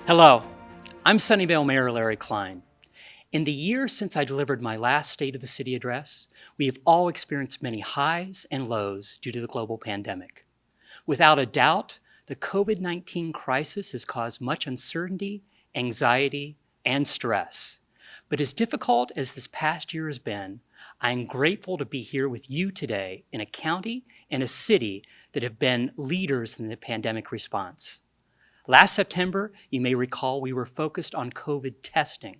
Hello, I'm Sunnyvale Mayor Larry Klein. In the year since I delivered my last State of the City address, we have all experienced many highs and lows due to the global pandemic. Without a doubt, the COVID-19 crisis has caused much uncertainty, anxiety, and stress. But as difficult as this past year has been, I am grateful to be here with you today in a county and a city that have been leaders in the pandemic response. Last September, you may recall we were focused on COVID testing.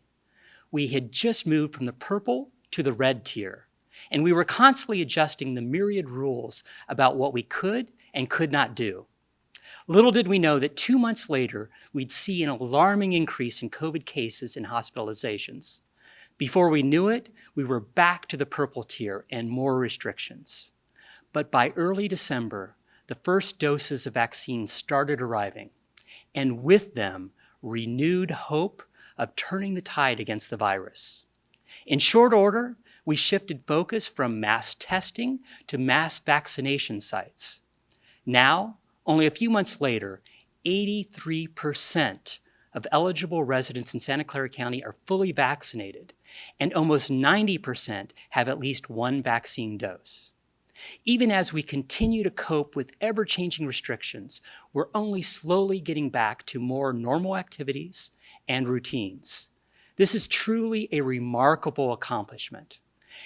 We had just moved from the purple to the red tier, and we were constantly adjusting the myriad rules about what we could and could not do. Little did we know that 2 months later, we'd see an alarming increase in COVID cases and hospitalizations. Before we knew it, we were back to the purple tier and more restrictions. But by early December, the first doses of vaccine started arriving, and with them, renewed hope of turning the tide against the virus. In short order, we shifted focus from mass testing to mass vaccination sites. Now, only a few months later, 83% of eligible residents in Santa Clara County are fully vaccinated, and almost 90% have at least one vaccine dose. Even as we continue to cope with ever-changing restrictions, we're only slowly getting back to more normal activities and routines. This is truly a remarkable accomplishment,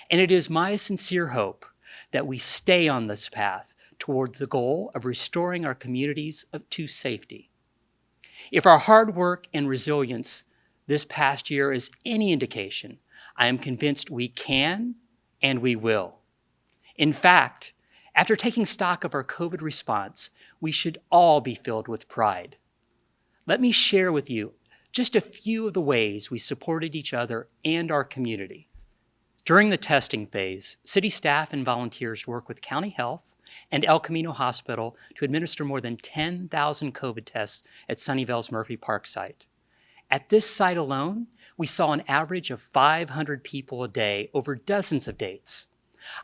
and it is my sincere hope that we stay on this path towards the goal of restoring our communities to safety. If our hard work and resilience this past year is any indication, I am convinced we can and we will. In fact, after taking stock of our COVID response, we should all be filled with pride. Let me share with you just a few of the ways we supported each other and our community. During the testing phase, city staff and volunteers worked with County Health and El Camino Hospital to administer more than 10,000 COVID tests at Sunnyvale's Murphy Park site. At this site alone, we saw an average of 500 people a day over dozens of dates.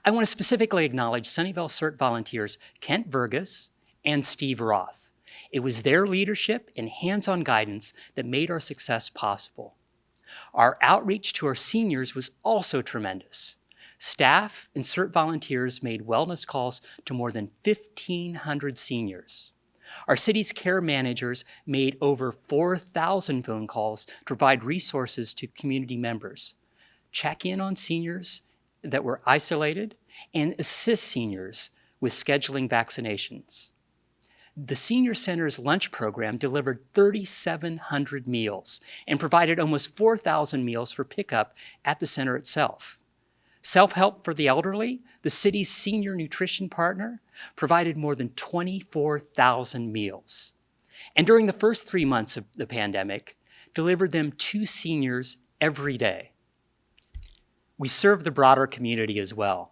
I want to specifically acknowledge Sunnyvale CERT volunteers Kent Vergas and Steve Roth. It was their leadership and hands-on guidance that made our success possible. Our outreach to our seniors was also tremendous. Staff and CERT volunteers made wellness calls to more than 1,500 seniors. Our city's care managers made over 4,000 phone calls to provide resources to community members, check in on seniors that were isolated, and assist seniors with scheduling vaccinations. The Senior Center's lunch program delivered 3,700 meals and provided almost 4,000 meals for pickup at the center itself. Self-Help for the Elderly, the city's senior nutrition partner, provided more than 24,000 meals. And during the first 3 months of the pandemic, delivered them to seniors every day. We serve the broader community as well.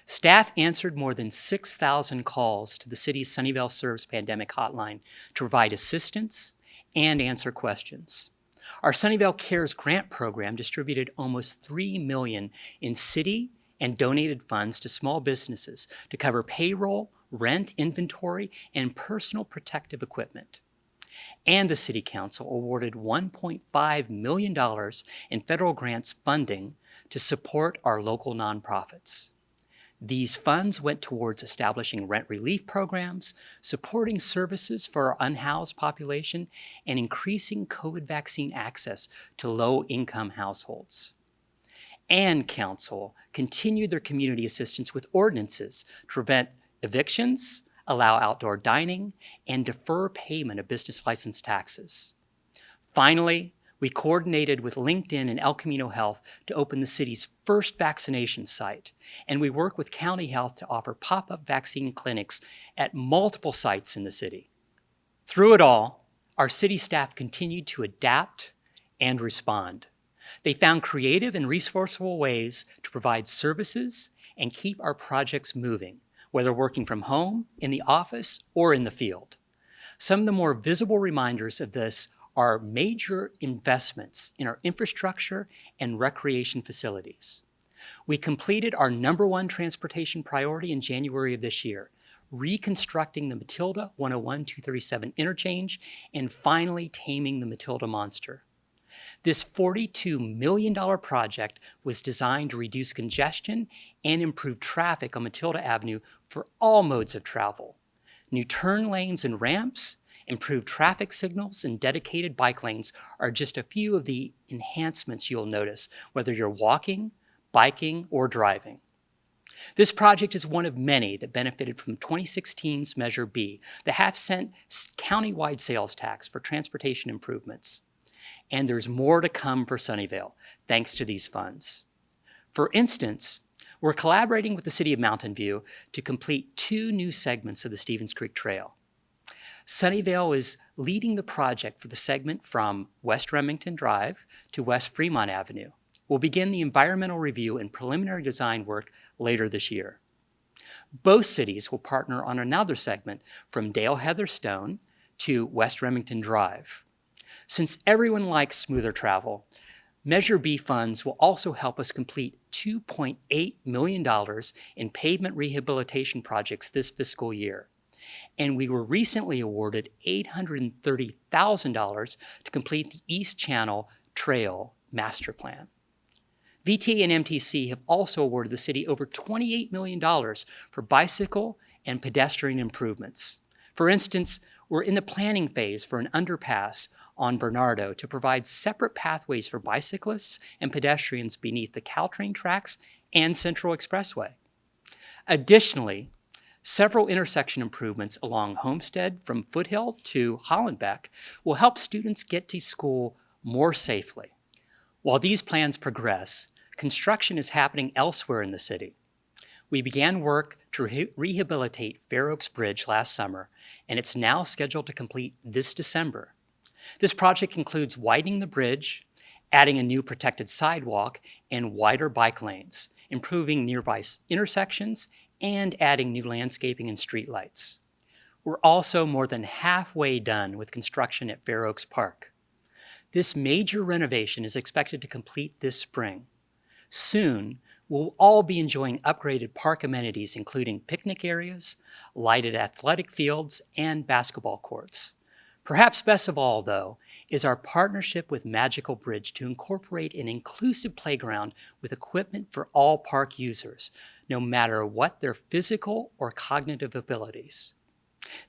Staff answered more than 6,000 calls to the city's Sunnyvale Serves Pandemic Hotline to provide assistance and answer questions. Our Sunnyvale Cares grant program distributed almost $3 million in city and donated funds to small businesses to cover payroll, rent, inventory, and personal protective equipment. And the City Council awarded $1.5 million in federal grants funding to support our local nonprofits. These funds went towards establishing rent relief programs, supporting services for our unhoused population, and increasing COVID vaccine access to low-income households. And Council continued their community assistance with ordinances to prevent evictions, allow outdoor dining, and defer payment of business license taxes. Finally, we coordinated with LinkedIn and El Camino Health to open the city's first vaccination site, and we work with County Health to offer pop-up vaccine clinics at multiple sites in the city. Through it all, our city staff continued to adapt and respond. They found creative and resourceful ways to provide services and keep our projects moving, whether working from home, in the office, or in the field. Some of the more visible reminders of this are major investments in our infrastructure and recreation facilities. We completed our #1 transportation priority in January of this year, reconstructing the Matilda 101-237 interchange, and finally taming the Matilda monster. This $42 million project was designed to reduce congestion and improve traffic on Matilda Avenue for all modes of travel. New turn lanes and ramps, improved traffic signals, and dedicated bike lanes are just a few of the enhancements you'll notice, whether you're walking, biking, or driving. This project is one of many that benefited from 2016's Measure B, the half-cent countywide sales tax for transportation improvements. And there's more to come for Sunnyvale, thanks to these funds. For instance, we're collaborating with the City of Mountain View to complete 2 new segments of the Stevens Creek Trail. Sunnyvale is leading the project for the segment from West Remington Drive to West Fremont Avenue. We'll begin the environmental review and preliminary design work later this year. Both cities will partner on another segment from Dale Heatherstone to West Remington Drive. Since everyone likes smoother travel, Measure B funds will also help us complete $2.8 million in pavement rehabilitation projects this fiscal year. And we were recently awarded $830,000 to complete the East Channel Trail Master Plan. VT and MTC have also awarded the city over $28 million for bicycle and pedestrian improvements. For instance, we're in the planning phase for an underpass on Bernardo to provide separate pathways for bicyclists and pedestrians beneath the Caltrain tracks and Central Expressway. Additionally, several intersection improvements along Homestead from Foothill to Hollenbeck will help students get to school more safely. While these plans progress, construction is happening elsewhere in the city. We began work to rehabilitate Fair Oaks Bridge last summer, and it's now scheduled to complete this December. This project includes widening the bridge, adding a new protected sidewalk, and wider bike lanes, improving nearby intersections, and adding new landscaping and streetlights. We're also more than halfway done with construction at Fair Oaks Park. This major renovation is expected to complete this spring. Soon, we'll all be enjoying upgraded park amenities, including picnic areas, lighted athletic fields, and basketball courts. Perhaps best of all, though, is our partnership with Magical Bridge to incorporate an inclusive playground with equipment for all park users, no matter what their physical or cognitive abilities.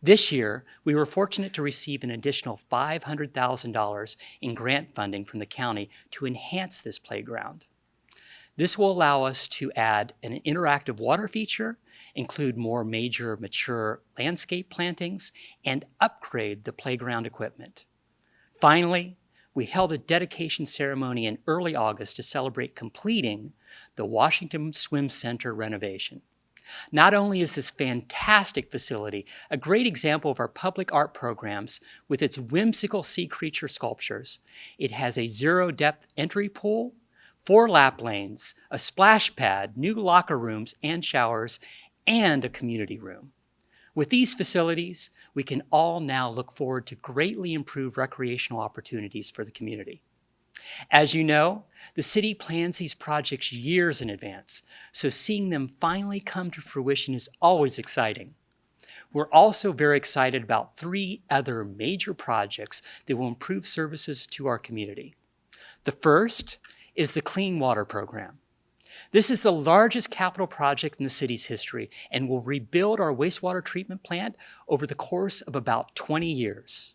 This year, we were fortunate to receive an additional $500,000 in grant funding from the county to enhance this playground. This will allow us to add an interactive water feature, include more major mature landscape plantings, and upgrade the playground equipment. Finally, we held a dedication ceremony in early August to celebrate completing the Washington Swim Center renovation. Not only is this fantastic facility a great example of our public art programs with its whimsical sea creature sculptures, it has a zero-depth entry pool, 4 lap lanes, a splash pad, new locker rooms and showers, and a community room. With these facilities, we can all now look forward to greatly improved recreational opportunities for the community. As you know, the city plans these projects years in advance, so seeing them finally come to fruition is always exciting. We're also very excited about 3 other major projects that will improve services to our community. The first is the Clean Water Program. This is the largest capital project in the city's history and will rebuild our wastewater treatment plant over the course of about 20 years.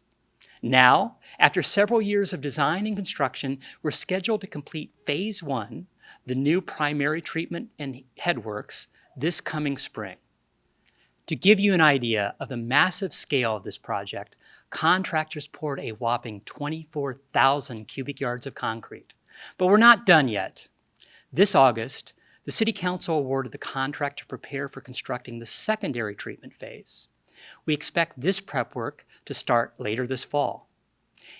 Now, after several years of design and construction, we're scheduled to complete Phase 1, the new primary treatment and headworks, this coming spring. To give you an idea of the massive scale of this project, contractors poured a whopping 24,000 cubic yards of concrete. But we're not done yet. This August, the City Council awarded the contract to prepare for constructing the secondary treatment phase. We expect this prep work to start later this fall.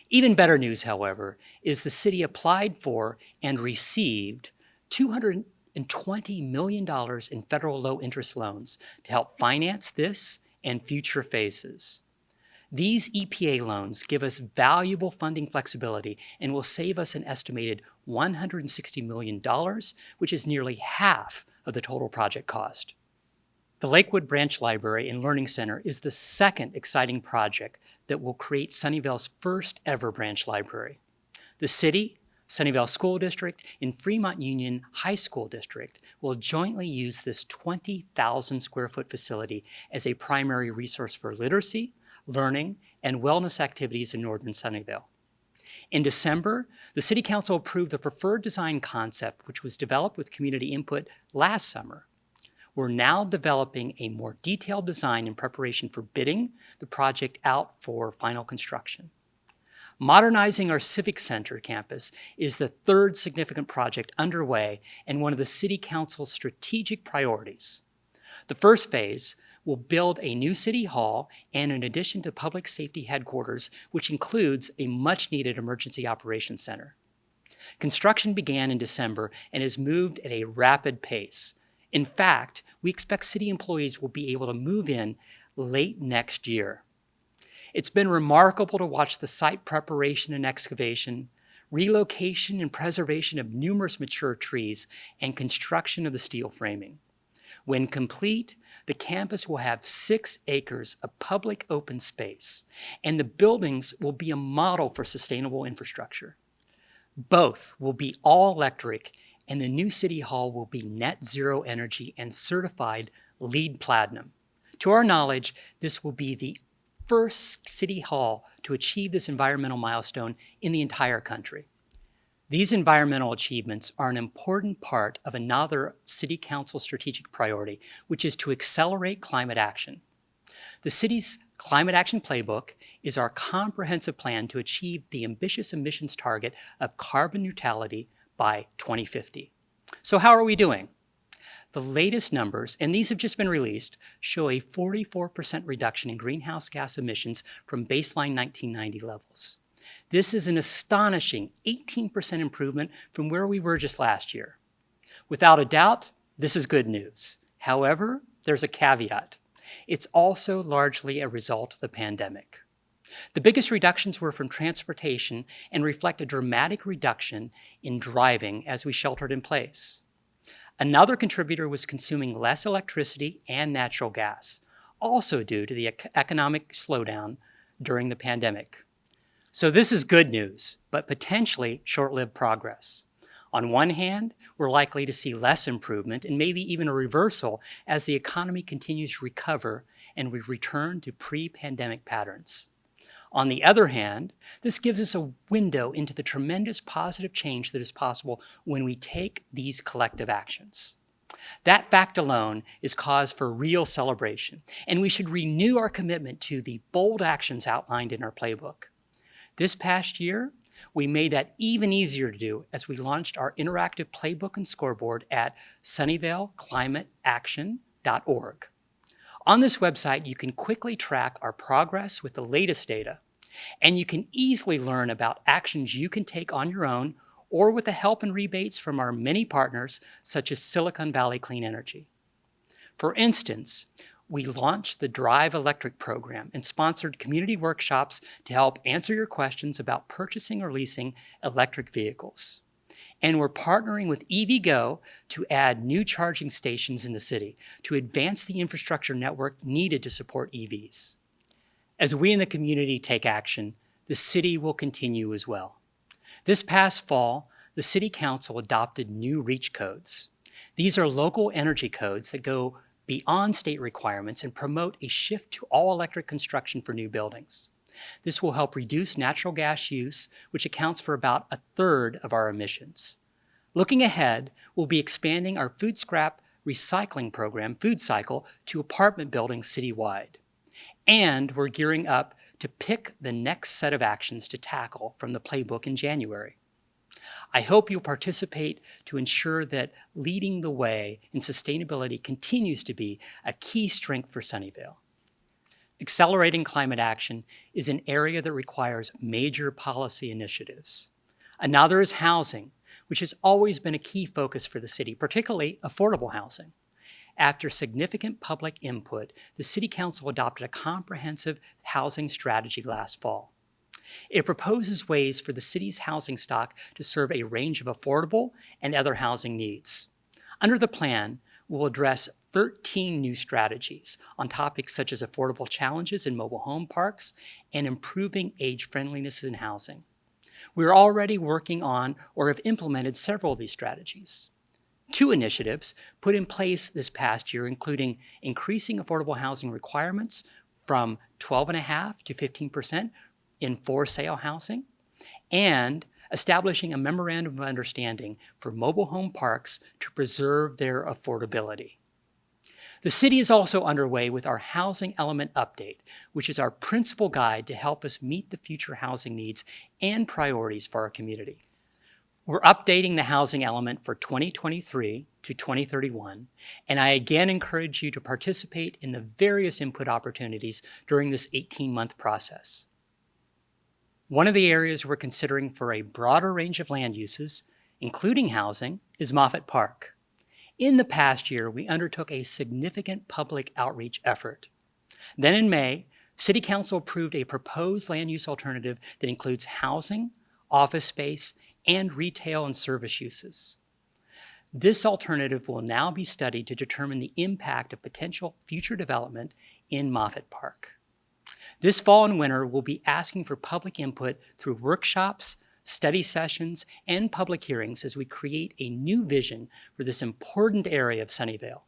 Even better news, however, is the city applied for and received $220 million in federal low-interest loans to help finance this and future phases. These EPA loans give us valuable funding flexibility and will save us an estimated $160 million, which is nearly half of the total project cost. The Lakewood Branch Library and Learning Center is the second exciting project that will create Sunnyvale's first ever branch library. The city, Sunnyvale School District, and Fremont Union High School District will jointly use this 20,000 square foot facility as a primary resource for literacy, learning, and wellness activities in northern Sunnyvale. In December, the City Council approved the preferred design concept, which was developed with community input last summer. We're now developing a more detailed design in preparation for bidding the project out for final construction. Modernizing our Civic Center campus is the third significant project underway and one of the City Council's strategic priorities. The first phase will build a new City Hall and an addition to Public Safety Headquarters, which includes a much-needed Emergency Operations Center. Construction began in December and has moved at a rapid pace. In fact, we expect city employees will be able to move in late next year. It's been remarkable to watch the site preparation and excavation, relocation and preservation of numerous mature trees, and construction of the steel framing. When complete, the campus will have 6 acres of public open space, and the buildings will be a model for sustainable infrastructure. Both will be all electric, and the new City Hall will be net zero energy and certified LEED Platinum. To our knowledge, this will be the first City Hall to achieve this environmental milestone in the entire country. These environmental achievements are an important part of another City Council strategic priority, which is to accelerate climate action. The city's Climate Action Playbook is our comprehensive plan to achieve the ambitious emissions target of carbon neutrality by 2050. So how are we doing? The latest numbers, and these have just been released, show a 44% reduction in greenhouse gas emissions from baseline 1990 levels. This is an astonishing 18% improvement from where we were just last year. Without a doubt, this is good news. However, there's a caveat. It's also largely a result of the pandemic. The biggest reductions were from transportation and reflect a dramatic reduction in driving as we sheltered in place. Another contributor was consuming less electricity and natural gas, also due to the economic slowdown during the pandemic. So this is good news, but potentially short-lived progress. On one hand, we're likely to see less improvement and maybe even a reversal as the economy continues to recover and we return to pre-pandemic patterns. On the other hand, this gives us a window into the tremendous positive change that is possible when we take these collective actions. That fact alone is cause for real celebration, and we should renew our commitment to the bold actions outlined in our playbook. This past year, we made that even easier to do as we launched our interactive playbook and scoreboard at sunnyvaleclimateaction.org. On this website, you can quickly track our progress with the latest data, and you can easily learn about actions you can take on your own or with the help and rebates from our many partners, such as Silicon Valley Clean Energy. For instance, we launched the Drive Electric program and sponsored community workshops to help answer your questions about purchasing or leasing electric vehicles. And we're partnering with EVgo to add new charging stations in the city to advance the infrastructure network needed to support EVs. As we in the community take action, the city will continue as well. This past fall, the City Council adopted new REACH codes. These are local energy codes that go beyond state requirements and promote a shift to all-electric construction for new buildings. This will help reduce natural gas use, which accounts for about a third of our emissions. Looking ahead, we'll be expanding our food scrap recycling program, Food Cycle, to apartment buildings citywide. And we're gearing up to pick the next set of actions to tackle from the playbook in January. I hope you'll participate to ensure that leading the way in sustainability continues to be a key strength for Sunnyvale. Accelerating climate action is an area that requires major policy initiatives. Another is housing, which has always been a key focus for the city, particularly affordable housing. After significant public input, the City Council adopted a comprehensive housing strategy last fall. It proposes ways for the city's housing stock to serve a range of affordable and other housing needs. Under the plan, we'll address 13 new strategies on topics such as affordable challenges in mobile home parks and improving age friendliness in housing. We're already working on or have implemented several of these strategies. 2 initiatives put in place this past year, including increasing affordable housing requirements from 12.5% to 15% in for sale housing, and establishing a memorandum of understanding for mobile home parks to preserve their affordability. The city is also underway with our Housing Element Update, which is our principal guide to help us meet the future housing needs and priorities for our community. We're updating the housing element for 2023 to 2031, and I again encourage you to participate in the various input opportunities during this 18-month process. One of the areas we're considering for a broader range of land uses, including housing, is Moffett Park. In the past year, we undertook a significant public outreach effort. Then in May, City Council approved a proposed land use alternative that includes housing, office space, and retail and service uses. This alternative will now be studied to determine the impact of potential future development in Moffett Park. This fall and winter, we'll be asking for public input through workshops, study sessions, and public hearings as we create a new vision for this important area of Sunnyvale.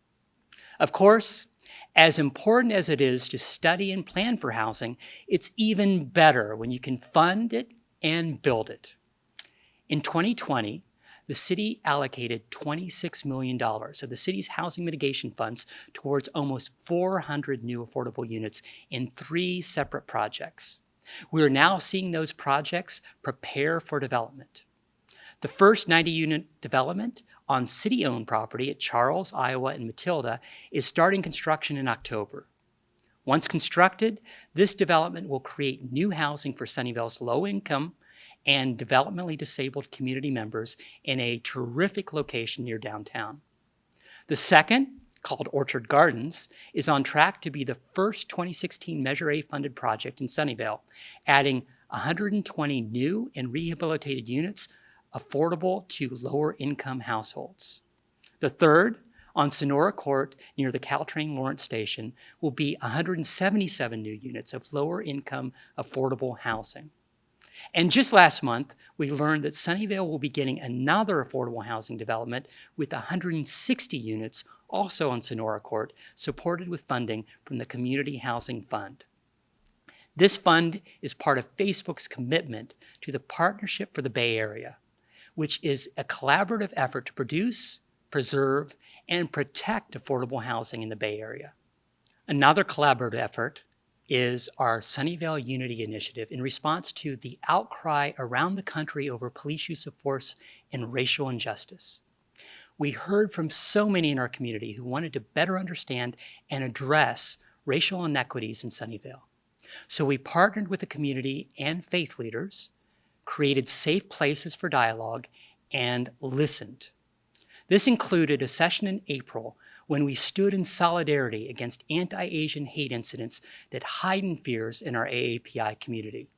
Of course, as important as it is to study and plan for housing, it's even better when you can fund it and build it. In 2020, the city allocated $26 million of the city's housing mitigation funds towards almost 400 new affordable units in 3 separate projects. We are now seeing those projects prepare for development. The first 90-unit development on city-owned property at Charles, Iowa, and Matilda is starting construction in October. Once constructed, this development will create new housing for Sunnyvale's low-income and developmentally disabled community members in a terrific location near downtown. The second, called Orchard Gardens, is on track to be the first 2016 Measure A funded project in Sunnyvale, adding 120 new and rehabilitated units affordable to lower income households. The third, on Sonora Court near the Caltrain Lawrence Station, will be 177 new units of lower income affordable housing. And just last month, we learned that Sunnyvale will be getting another affordable housing development with 160 units also on Sonora Court, supported with funding from the Community Housing Fund. This fund is part of Facebook's commitment to the Partnership for the Bay Area, which is a collaborative effort to produce, preserve, and protect affordable housing in the Bay Area. Another collaborative effort is our Sunnyvale Unity Initiative in response to the outcry around the country over police use of force and racial injustice. We heard from so many in our community who wanted to better understand and address racial inequities in Sunnyvale. So we partnered with the community and faith leaders, created safe places for dialogue, and listened. This included a session in April when we stood in solidarity against anti-Asian hate incidents that heighten fears in our AAPI community.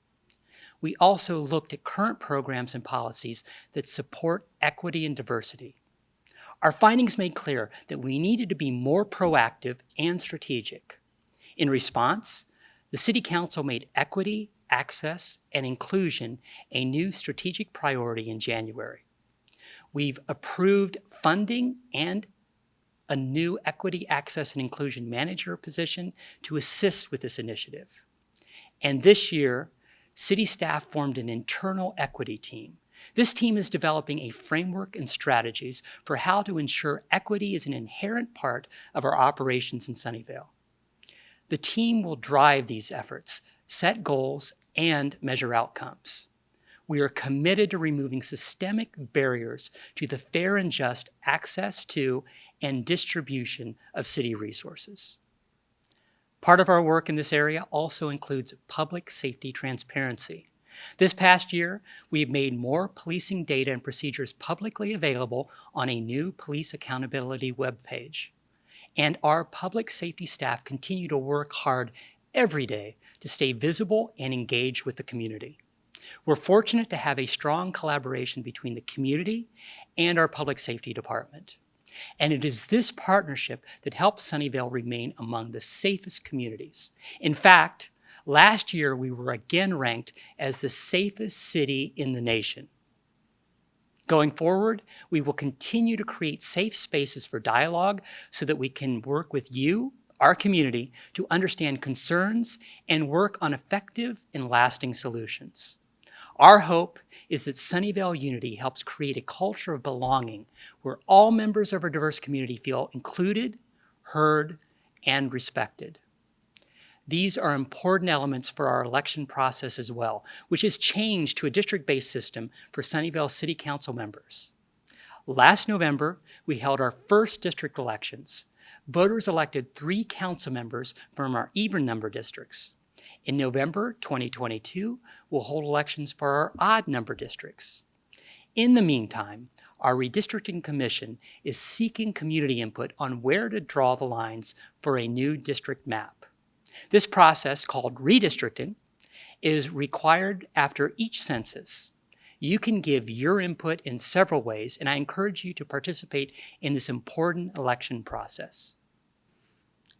We also looked at current programs and policies that support equity and diversity. Our findings made clear that we needed to be more proactive and strategic. In response, the City Council made equity, access, and inclusion a new strategic priority in January. We've approved funding and a new equity, access, and inclusion manager position to assist with this initiative. And this year, city staff formed an internal equity team. This team is developing a framework and strategies for how to ensure equity is an inherent part of our operations in Sunnyvale. The team will drive these efforts, set goals, and measure outcomes. We are committed to removing systemic barriers to the fair and just access to and distribution of city resources. Part of our work in this area also includes public safety transparency. This past year, we have made more policing data and procedures publicly available on a new police accountability webpage. And our public safety staff continue to work hard every day to stay visible and engage with the community. We're fortunate to have a strong collaboration between the community and our public safety department. And it is this partnership that helps Sunnyvale remain among the safest communities. In fact, last year we were again ranked as the safest city in the nation. Going forward, we will continue to create safe spaces for dialogue so that we can work with you, our community, to understand concerns and work on effective and lasting solutions. Our hope is that Sunnyvale Unity helps create a culture of belonging where all members of our diverse community feel included, heard, and respected. These are important elements for our election process as well, which has changed to a district-based system for Sunnyvale City Council members. Last November, we held our first district elections. Voters elected 3 council members from our even number districts. In November 2022, we'll hold elections for our odd number districts. In the meantime, our Redistricting Commission is seeking community input on where to draw the lines for a new district map. This process, called redistricting, is required after each census. You can give your input in several ways, and I encourage you to participate in this important election process.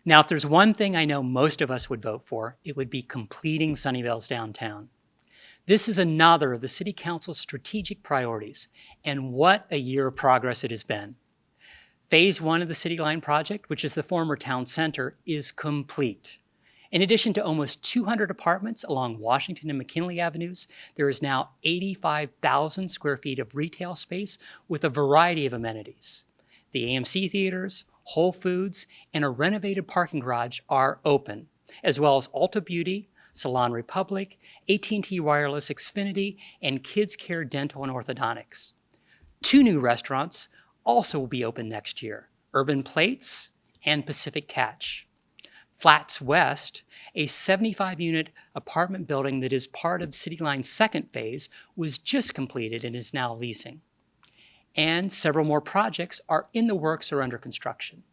Now, if there's one thing I know most of us would vote for, it would be completing Sunnyvale's downtown. This is another of the City Council's strategic priorities, and what a year of progress it has been. Phase 1 of the City Line project, which is the former town center, is complete. In addition to almost 200 apartments along Washington and McKinley Avenues, there is now 85,000 square feet of retail space with a variety of amenities. The AMC theaters, Whole Foods, and a renovated parking garage are open, as well as Ulta Beauty, Salon Republic, AT&T Wireless Xfinity, and Kids Care Dental and Orthodontics. 2 new restaurants also will be open next year, Urban Plates and Pacific Catch. Flats West, a 75-unit apartment building that is part of City Line's second phase, was just completed and is now leasing. And several more projects are in the works or under construction.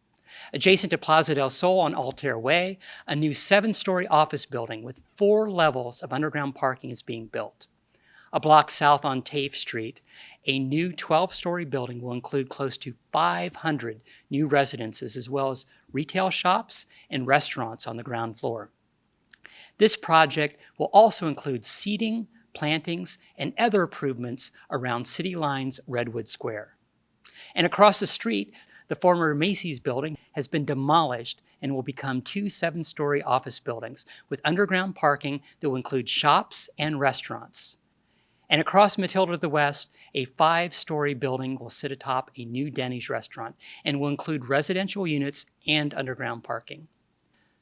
Adjacent to Plaza del Sol on Altair Way, a new 7-story office building with 4 levels of underground parking is being built. A block south on Tafe Street, a new 12-story building will include close to 500 new residences as well as retail shops and restaurants on the ground floor. This project will also include seating, plantings, and other improvements around City Line's Redwood Square. And across the street, the former Macy's building has been demolished and will become 2 7-story office buildings with underground parking that will include shops and restaurants. And across Matilda to the west, a 5-story building will sit atop a new Denny's restaurant and will include residential units and underground parking.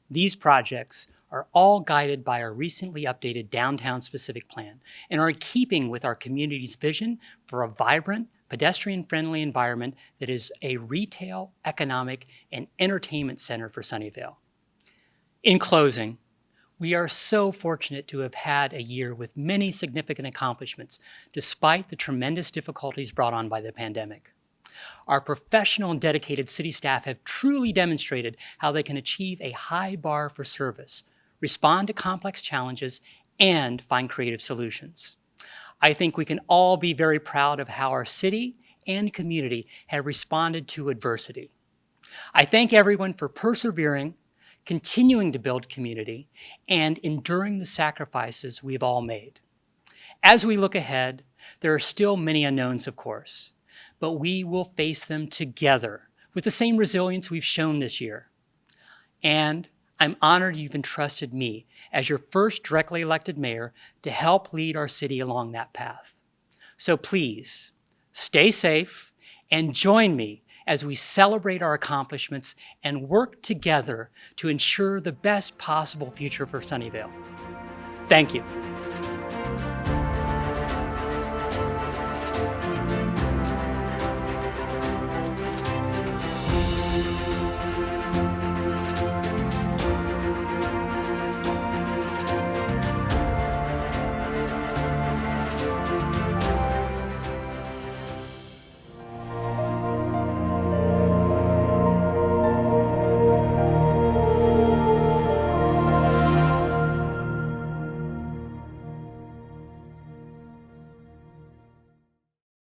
These projects are all guided by our recently updated downtown-specific plan and are in keeping with our community's vision for a vibrant, pedestrian-friendly environment that is a retail, economic, and entertainment center for Sunnyvale. In closing, we are so fortunate to have had a year with many significant accomplishments, despite the tremendous difficulties brought on by the pandemic. Our professional and dedicated city staff have truly demonstrated how they can achieve a high bar for service, respond to complex challenges, and find creative solutions. I think we can all be very proud of how our city and community have responded to adversity. I thank everyone for persevering, continuing to build community, and enduring the sacrifices we've all made. As we look ahead, there are still many unknowns, of course, but we will face them together with the same resilience we've shown this year. And I'm honored you've entrusted me as your first directly elected mayor to help lead our city along that path. So please, stay safe and join me as we celebrate our accomplishments and work together to ensure the best possible future for Sunnyvale. Thank you.